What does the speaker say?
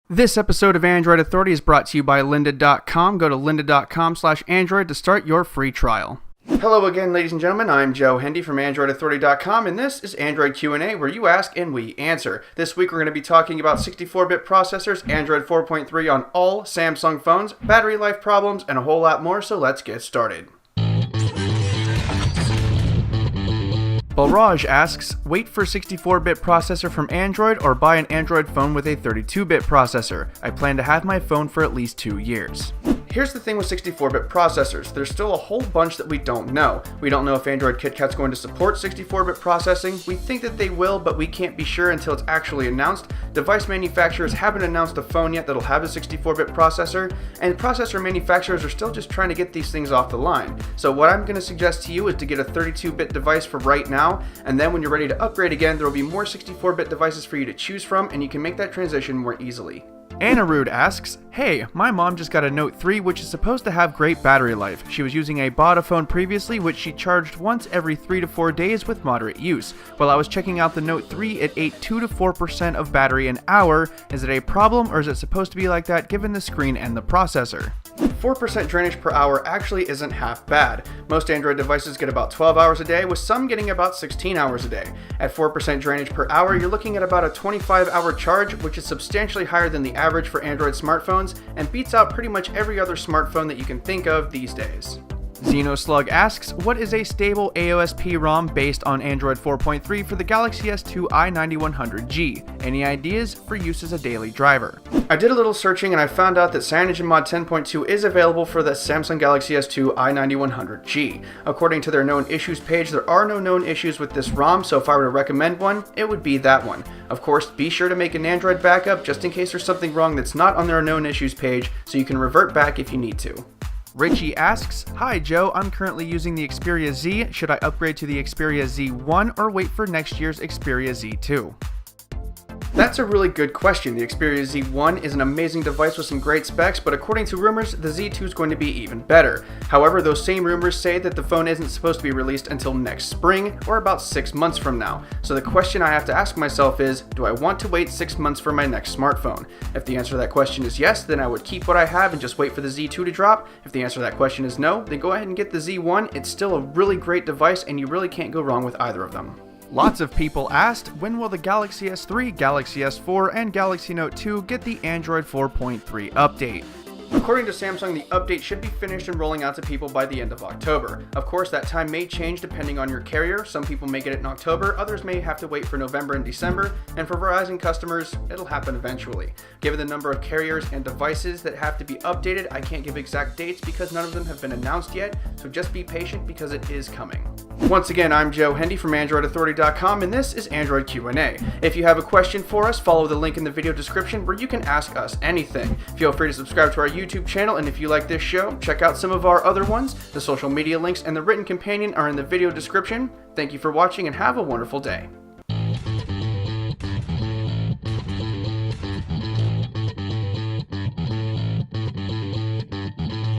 This episode of Android Authority is brought to you by lynda.com. Go to lynda.com/android to start your free trial. Hello again, ladies and gentlemen. I'm Joe Hendy from AndroidAuthority.com, and this is Android Q&A, where you ask and we answer. This week we're going to be talking about 64-bit processors, Android 4.3 on all Samsung phones, battery life problems, and a whole lot more, so let's get started. Balraj asks, wait for 64-bit processor from Android or buy an Android phone with a 32-bit processor. I plan to have my phone for at least 2 years. Here's the thing with 64-bit processors. There's still a whole bunch that we don't know. We don't know if Android KitKat's going to support 64-bit processing. We think that they will, but we can't be sure until it's actually announced. Device manufacturers haven't announced a phone yet that'll have a 64-bit processor, and processor manufacturers are still just trying to get these things off the line. So what I'm going to suggest to you is to get a 32-bit device for right now, and then when you're ready to upgrade again, there will be more 64-bit devices for you to choose from, and you can make that transition more easily. Anirudh asks, hey, my mom just got a Note 3 which is supposed to have great battery life. She was using a Bada phone previously which she charged once every 3 to 4 days with moderate use. While I was checking out the Note 3, it ate 2 to 4% of battery an hour. Is it a problem or is it supposed to be like that given the screen and the processor? 4% drainage per hour actually isn't half bad. Most Android devices get about 12 hours a day, with some getting about 16 hours a day. At 4% drainage per hour, you're looking at about a 25-hour charge, which is substantially higher than the average for Android smartphones, and beats out pretty much every other smartphone that you can think of these days. Xenoslug asks, what is a stable AOSP ROM based on Android 4.3 for the Galaxy S2 i9100G? Any ideas for use as a daily driver? I did a little searching and I found out that CyanogenMod 10.2 is available for the Samsung Galaxy S2 i9100G. According to their known issues page, there are no known issues with this ROM, so if I were to recommend one, it would be that one. Of course, be sure to make an Android backup just in case there's something wrong that's not on their known issues page, so you can revert back if you need to. Richie asks, hi Joe, I'm currently using the Xperia Z. Should I upgrade to the Xperia Z1 or wait for next year's Xperia Z2? That's a really good question. The Xperia Z1 is an amazing device with some great specs, but according to rumors, the Z2 is going to be even better. However, those same rumors say that the phone isn't supposed to be released until next spring, or about 6 months from now. So the question I have to ask myself is, do I want to wait 6 months for my next smartphone? If the answer to that question is yes, then I would keep what I have and just wait for the Z2 to drop. If the answer to that question is no, then go ahead and get the Z1. It's still a really great device, and you really can't go wrong with either of them. Lots of people asked, when will the Galaxy S3, Galaxy S4, and Galaxy Note 2 get the Android 4.3 update? According to Samsung, the update should be finished and rolling out to people by the end of October. Of course, that time may change depending on your carrier. Some people may get it in October, others may have to wait for November and December, and for Verizon customers, it'll happen eventually. Given the number of carriers and devices that have to be updated, I can't give exact dates because none of them have been announced yet, so just be patient because it is coming. Once again, I'm Joe Hendy from AndroidAuthority.com, and this is Android Q&A. If you have a question for us, follow the link in the video description where you can ask us anything. Feel free to subscribe to our YouTube channel, and if you like this show, check out some of our other ones. The social media links and the written companion are in the video description. Thank you for watching and have a wonderful day.